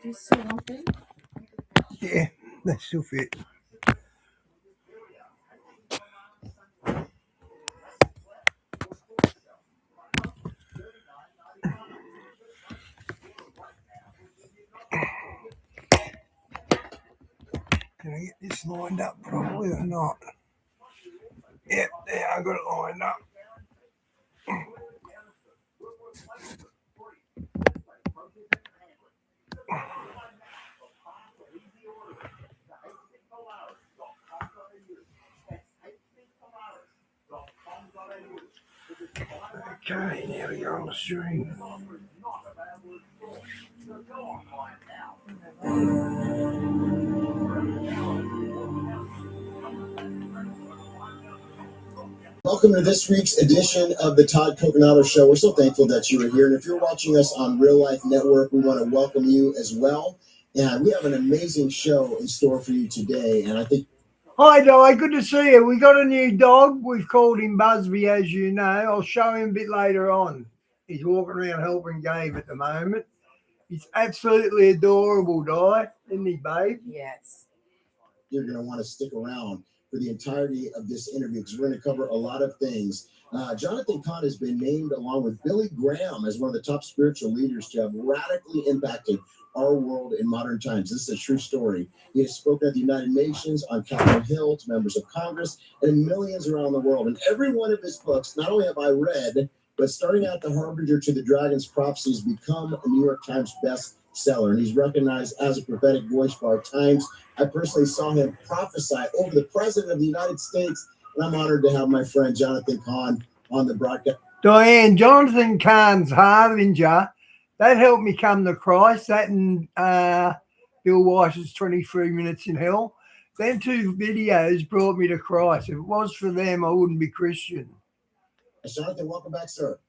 Do you still want them? Yeah, that still fit. Can I get this lined up properly or not? Yep, there, I got it lined up. Okay, now we go on the stream. Welcome to this week's edition of the Todd Coconato Show. We're so thankful that you are here. And if you're watching us on Real Life Network, we want to welcome you as well. And we have an amazing show in store for you today. And I think... Hi, Di. Good to see you. We got a new dog. We've called him Busby, as you know. I'll show him a bit later on. He's walking around helping Gabe at the moment. He's absolutely adorable, Di. Isn't he, babe? Yes. You're going to want to stick around for the entirety of this interview because we're going to cover a lot of things. Jonathan Cahn has been named, along with Billy Graham, as one of the top spiritual leaders to have radically impacted our world in modern times. This is a true story. He has spoken at the United Nations, on Capitol Hill, to members of Congress, and millions around the world. And every one of his books, not only have I read, but starting out The Harbinger to the Dragon's Prophecies, become a New York Times bestseller. And he's recognized as a prophetic voice by our Times. I personally saw him prophesy over the President of the United States, and I'm honored to have my friend Jonathan Cahn on the broadcast. Diane, Jonathan Cahn's Harbinger, that helped me come to Christ. That and Bill Weiss's 23 Minutes in Hell. Them two videos brought me to Christ. If it was for them, I wouldn't be Christian. Jonathan, welcome back, sir.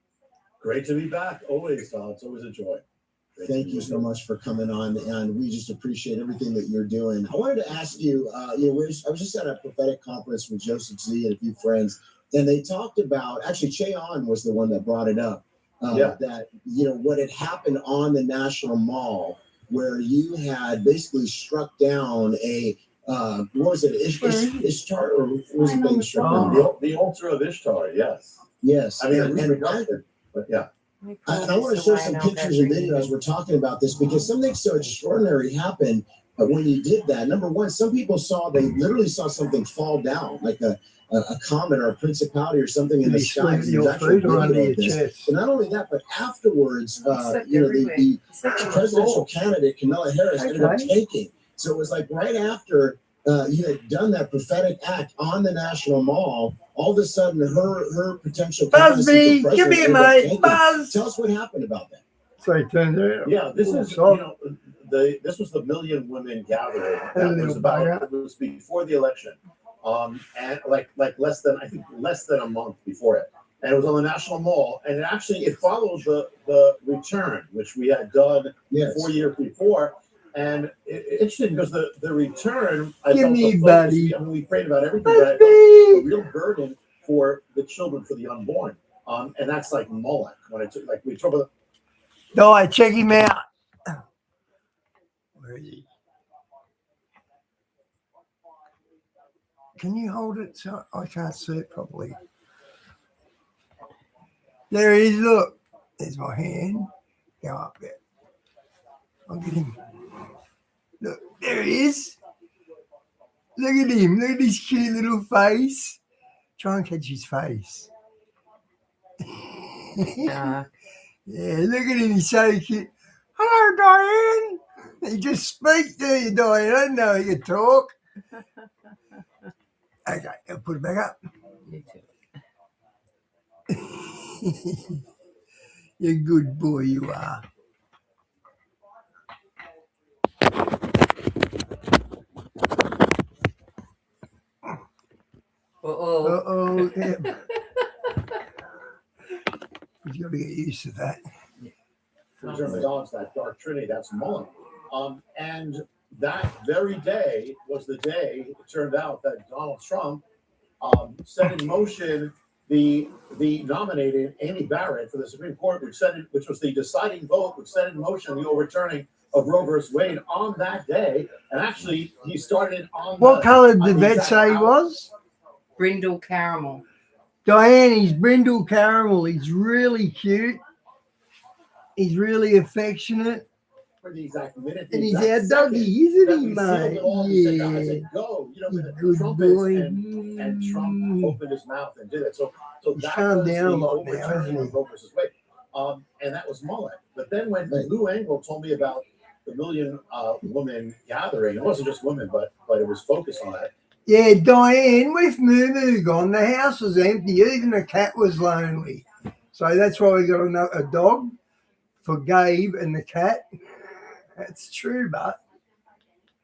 Great to be back. Always, it's always a joy. Thank you so much for coming on, and we just appreciate everything that you're doing. I wanted to ask you, I was just at a prophetic conference with Joseph Z and a few friends, and they talked about, actually, Cahn was the one that brought it up, that, what had happened on the National Mall, where you had basically struck down a, what was it, Ishtar, or what was it being struck down? The altar of Ishtar, yes. Yes. I mean, but yeah. And I want to show some pictures and videos as we're talking about this, because something so extraordinary happened when you did that. Number one, some people they literally saw something fall down, like a comet or a principality or something in the sky. But not only that, but afterwards, the presidential candidate, Kamala Harris, ended up taking. So it was like right after you had done that prophetic act on the National Mall, all of a sudden her potential Busby, give me a mate. Buzz. Tell us what happened about that. Sorry, turn there. Yeah, this is this was the Million Women Gathering. It was before the election, and like less than a month before it, and it was on the National Mall, and it followed the return, which we had done 4 years before. And it's interesting because the return, we prayed about everything, that a real burden for the children, for the unborn. And that's like Moloch. We talk about. No, check him out. Where is he? Can you hold it so I can't see it properly? There he is. Look, there's my hand. Go up there. I'll get him. Look, there he is. Look at him. Look at his cute little face. Try and catch his face. Yeah, look at him. He's so cute. Hello, Diane. He just speaks to you, Diane. I don't know he can talk. Okay, I'll put it back up. You're a good boy, you are. Uh-oh. Yeah. He's got to get used to that. German dogs, that dark trinity, that's Moloch. And that very day was the day, it turned out, that Donald Trump set in motion the nominating Amy Barrett for the Supreme Court, which was the deciding vote, which set in motion the overturning of Roe versus Wade on that day. And actually, he started on What colour did the vet exact say he hour. was? Brindle caramel. Diane, he's brindle caramel. He's really cute. He's really affectionate. For the exact minute, And the he's exact our doggy, second isn't that he, we sealed mate? it all, he said, I Yeah. said, go. You know, He's with a the good trumpets boy. and Trump opened his mouth and did it. So He's that calmed was down a the lot now, overturning hasn't he? of Roe versus Wade. And that was Mullet. But then when Lou Engle told me about the million woman gathering, it wasn't just women, but it was focused on that. Yeah, Diane, with Moo gone, the house was empty. Even the cat was lonely. So that's why we got a dog for Gabe and the cat. That's true, but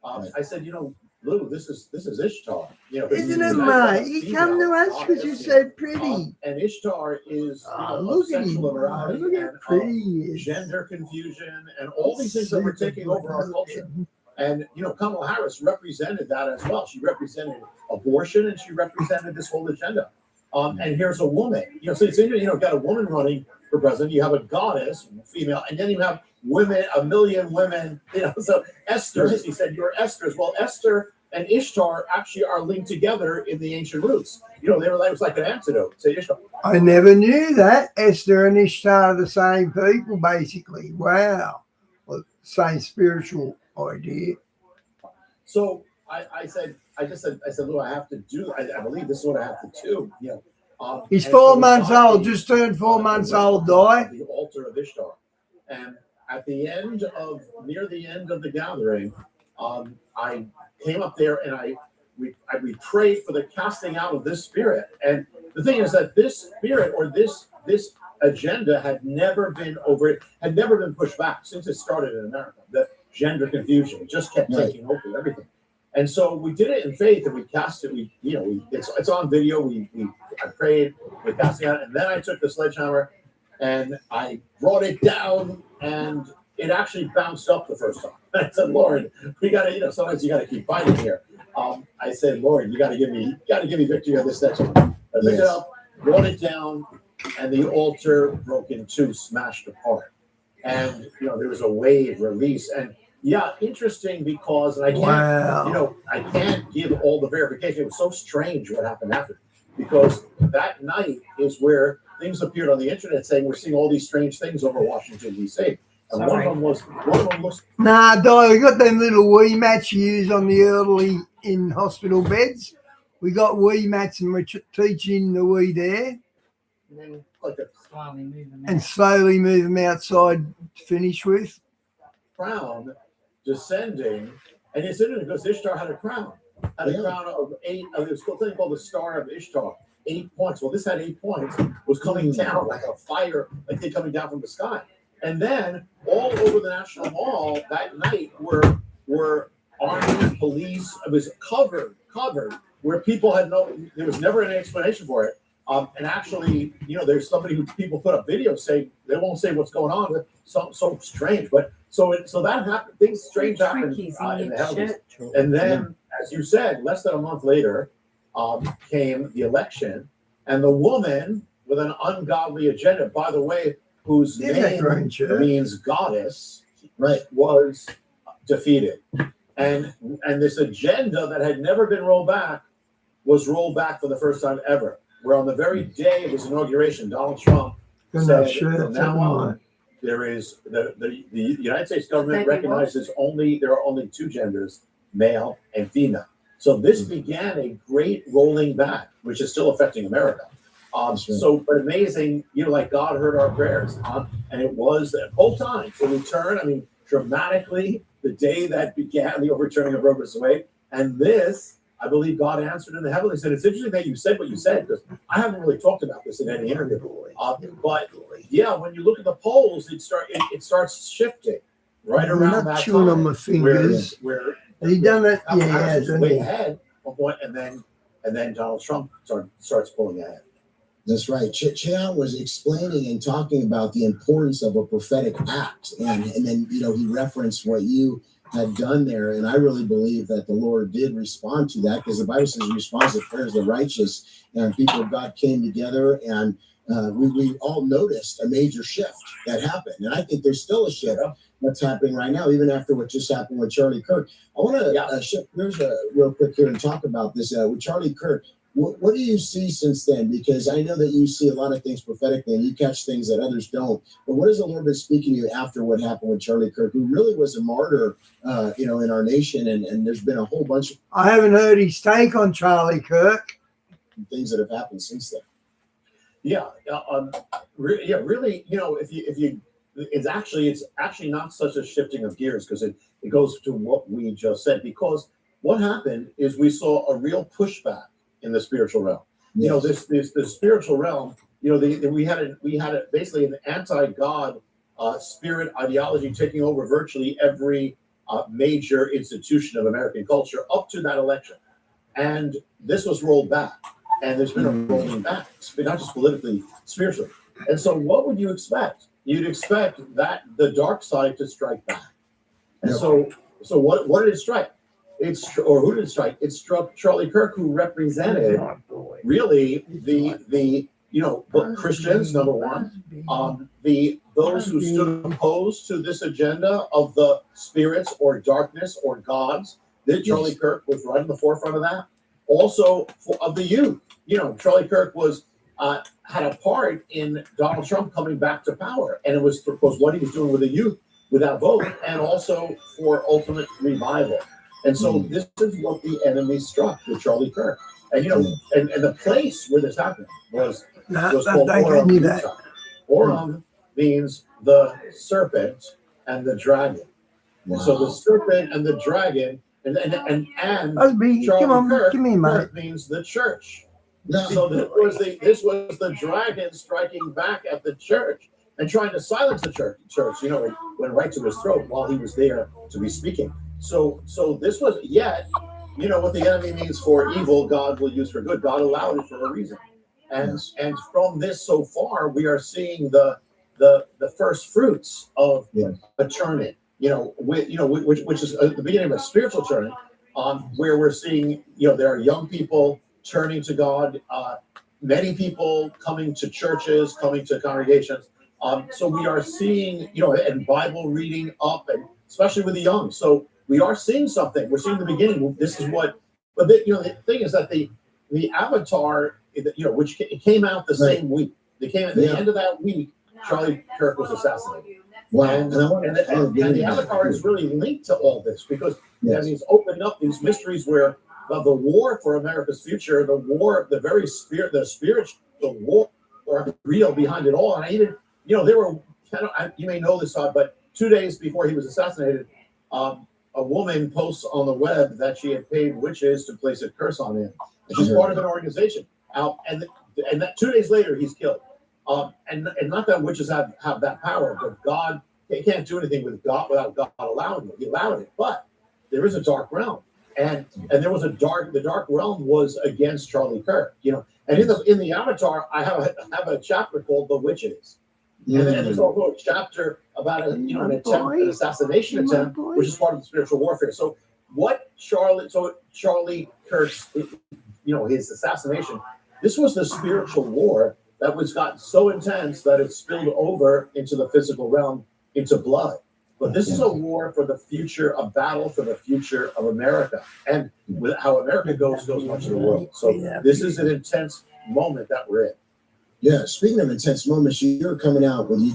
I said, you know, Lou, this is Ishtar. You know, isn't it, you guys mate? got a You come to female us because goddess, you're you so know. pretty. And Ishtar is of Look at him. sexual immorality Look and how pretty he is. gender confusion and all these things that were taking over our culture. And, you know, Kamala Harris represented that as well. She represented abortion and she represented this whole agenda. And here's a woman. You know, so it's interesting, you know, got a woman running for president. You have a goddess, female, and then you have women, a million women. You know, so Esther, he said, you're Esther's. Well, Esther and Ishtar actually are linked together in the ancient roots. You know, it was like an antidote to Ishtar. I never knew that. Esther and Ishtar are the same people, basically. Wow. Well, same spiritual idea. So I said, Lou, I have to do. I believe this is what I have to do. You know, He's and 4 so months God old, gave, just turned 4 months old, the Di. altar of Ishtar, and at the end of near the end of the gathering, I came up there and we prayed for the casting out of this spirit. And the thing is that this spirit or this agenda had never been pushed back since it started in America. The gender confusion just kept taking over everything. And so we did it in faith, and we cast it. It's on video. I prayed, we cast it out, and then I took the sledgehammer and I brought it down, and it actually bounced up the first time. I said, Lord, we got to, you know, sometimes you got to keep fighting here. I said, Lord, you got to give me victory on this next one. I picked it up, brought it down, and the altar broke in two, smashed apart. And, you know, there was a wave release. And yeah, interesting because, and I can't, you know, I can't give all the verification. It was so strange what happened after, because that night is where things appeared on the internet saying we're seeing all these strange things over Washington, D.C. And one of them was Nah, Di, we got them little wee mats you use on the elderly in hospital beds. We got wee mats and we're teaching the wee there. And then like a slowly move them And out. slowly move them outside to finish with. crown descending, and it's interesting because Ishtar had a crown. Had a crown of 8. There's a thing called the Star of Ishtar. 8 points. Well, this had 8 points. Was coming down like a fire, like they coming down from the sky. And then all over the National Mall that night were army, police. It was covered, where people had there was never any explanation for it. And actually, you know, there's somebody who people put up videos saying they won't say what's going on. So strange, but so that happened. Things strange happened in the heavens. And then, as you said, less than a month later, came the election, and the woman with an ungodly agenda, by the way, whose name means goddess, right, was defeated, and this agenda that had never been rolled back was rolled back for the first time ever. Where on the very day of his inauguration, Donald Trump said, "From now on, there is the United States government recognizes there are only 2 genders, male and female." So this began a great rolling back, which is still affecting America. But amazing, you know, like God heard our prayers, and it was the whole time. So we turn, I mean, dramatically, the day that began the overturning of Roe versus Wade, and this, I believe God answered in the heavens. And it's interesting that you said what you said, because I haven't really talked about this in any interview. But yeah, when you look at the polls, it starts shifting right around that chewing time. on my fingers. Where he done it? Yeah, Harris was hasn't way he? ahead of what, and then Donald Trump starts pulling ahead. That's right. Cahn was explaining and talking about the importance of a prophetic act, and then, you know, he referenced what you had done there, and I really believe that the Lord did respond to that, because the Bible says he responds to prayers of the righteous, and people of God came together, and we all noticed a major shift that happened. And I think there's still a shift that's happening right now, even after what just happened with Charlie Kirk. I want to shift gears real quick here and talk about this with Charlie Kirk. What do you see since then? Because I know that you see a lot of things prophetically and you catch things that others don't. But what has the Lord been speaking to you after what happened with Charlie Kirk, who really was a martyr, in our nation? And there's been a whole bunch of I haven't heard his take on Charlie Kirk. things that have happened since then. Really, it's actually not such a shifting of gears, because it goes to what we just said. Because what happened is we saw a real pushback in the spiritual realm. Yes. The spiritual realm. We had basically an anti-God spirit ideology taking over virtually every major institution of American culture up to that election, and this was rolled back. And there's been a rolling back, not just politically, spiritually. And so what would you expect? You'd expect that the dark side to strike back. And so what did it strike? Who did it strike? It struck Charlie Kirk, who represented really the Christians, number one, those who stood opposed to this agenda of the spirits or darkness or gods. Charlie Kirk was right in the forefront of that. Also of the youth. Charlie Kirk had a part in Donald Trump coming back to power, and it was what he was doing with the youth with that vote, and also for ultimate revival. And so this is what the enemy struck with Charlie Kirk. And and the place where this happened was called Orem. Orem means the serpent and the dragon. Wow. So the serpent and the dragon, and Charlie Kirk means the church. No. So this was the dragon striking back at the church and trying to silence the church. It went right to his throat while he was there to be speaking. So this was what the enemy means for evil, God will use for good. God allowed it for a reason. And from this so far, we are seeing the first fruits of a turning. Which is the beginning of a spiritual turning, where we're seeing there are young people turning to God, many people coming to churches, coming to congregations. So we are seeing, and Bible reading up, and especially with the young. So we are seeing something. We're seeing the beginning. This is what, but the thing is that the Avatar, which came out the same week. They came at the end of that week. Charlie Kirk was assassinated. Wow. And the Avatar is really linked to all this, because that means opening up these mysteries where the war for America's future, the spiritual war real behind it all. And I even, there were, you may know this, but 2 days before he was assassinated, a woman posts on the web that she had paid witches to place a curse on him. And she's part of an organization. And that 2 days later, he's killed. And not that witches have that power, but God, they can't do anything with God without God allowing it. He allowed it, but there is a dark realm, and there was the dark realm was against Charlie Kirk, And in the Avatar, I have a chapter called "The Witches," and there's also a chapter about an assassination attempt, which is part of the spiritual warfare. So Charlie Kirk's, his assassination, this was the spiritual war that was gotten so intense that it spilled over into the physical realm, into blood. But this is a war for the future, a battle for the future of America. And with how America goes much of the world. So this is an intense moment that we're in. Yeah, speaking of intense moments, you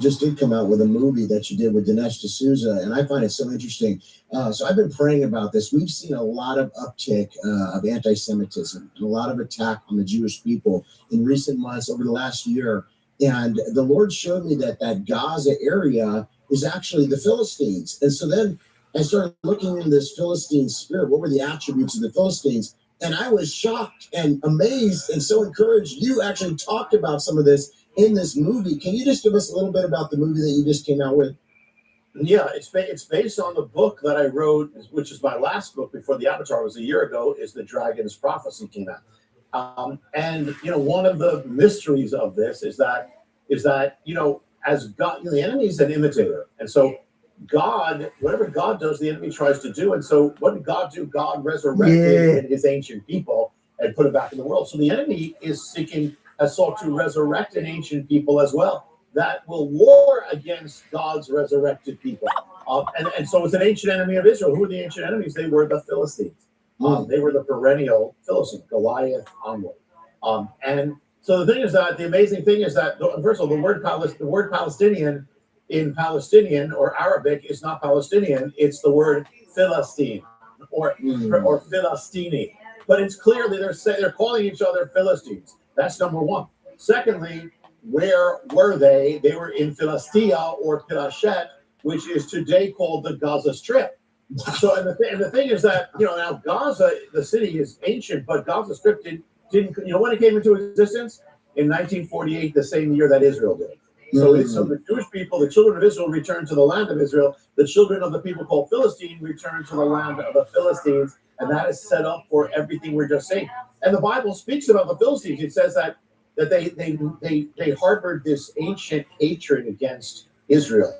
just did come out with a movie that you did with Dinesh D'Souza, and I find it so interesting. So I've been praying about this. We've seen a lot of uptick of anti-Semitism and a lot of attack on the Jewish people in recent months over the last year. And the Lord showed me that Gaza area is actually the Philistines. And so then I started looking in this Philistine spirit. What were the attributes of the Philistines? And I was shocked and amazed and so encouraged. You actually talked about some of this in this movie. Can you just give us a little bit about the movie that you just came out with? Yeah, it's based on the book that I wrote, which is my last book before the Avatar was a year ago, is The Dragon's Prophecy came out. And one of the mysteries of this is that as God, the enemy is an imitator. And so God, whatever God does, the enemy tries to do. And so what did God do? God resurrected his ancient people and put it back in the world. So the enemy is seeking has sought to resurrect an ancient people as well that will war against God's resurrected people. And so it's an ancient enemy of Israel. Who were the ancient enemies? They were the Philistines. They were the perennial Philistines, Goliath onward. And so the thing is that the amazing thing is that, first of all, the word Palestinian in Palestinian or Arabic is not Palestinian. It's the word Philistine or Philistini. But it's clearly they're calling each other Philistines. That's number one. Secondly, where were they? They were in Philistia or Pilashet, which is today called the Gaza Strip. So, and the thing is that, now Gaza, the city is ancient, but Gaza Strip didn't when it came into existence? In 1948, the same year that Israel did. So the Jewish people, the children of Israel, returned to the land of Israel. The children of the people called Philistine returned to the land of the Philistines, and that is set up for everything we're just saying. And the Bible speaks about the Philistines. It says that they harbored this ancient hatred against Israel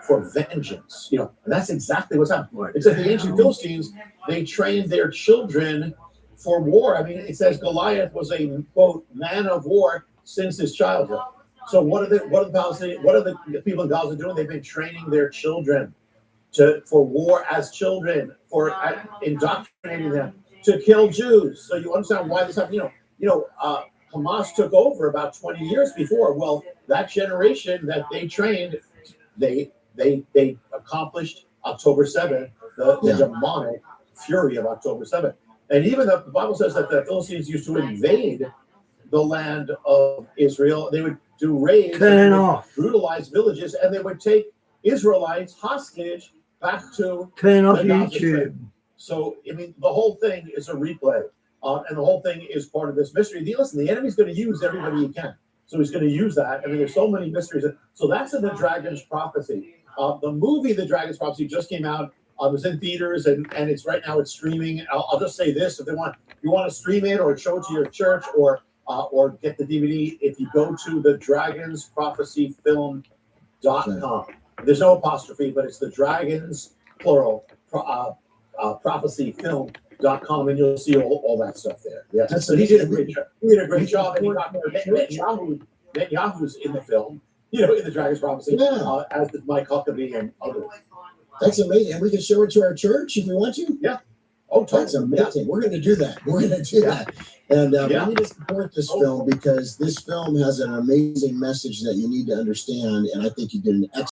for vengeance. And that's exactly what's happening. It says the ancient Philistines, they trained their children for war. I mean, it says Goliath was a, quote, man of war since his childhood. So what are the people in Gaza doing? They've been training their children for war as children, for indoctrinating them to kill Jews. So you understand why this happened. Hamas took over about 20 years before. Well, that generation that they trained, they accomplished October 7th, the demonic fury of October 7th. And even the Bible says that the Philistines used to invade the land of Israel. They would do raids, brutalize villages, and they would take Israelites hostage back to Turn off the Gaza YouTube. Strip. So, I mean, the whole thing is a replay, and the whole thing is part of this mystery. Listen, the enemy's going to use everybody he can. So he's going to use that. I mean, there's so many mysteries. So that's in the Dragon's Prophecy. The movie, The Dragon's Prophecy, just came out. It was in theaters, and it's right now it's streaming. I'll just say this: if you want to stream it or show it to your church or get the DVD, if you go to the Dragon's Prophecy Film.com. There's no apostrophe, but it's the Dragons plural prophecyfilm.com, and you'll see all that stuff there. Yeah, so he did a great job. He did a great job, and he got Netanyahu's in the film. In the Dragon's Prophecy, as did Mike Huckabee and others. That's amazing. And we can show it to our church if we want to. Yeah. Oh, that's amazing. We're going to do that. We're going to do that. And we need to support this film because this film has an amazing message that you need to understand. And I think you did an excellent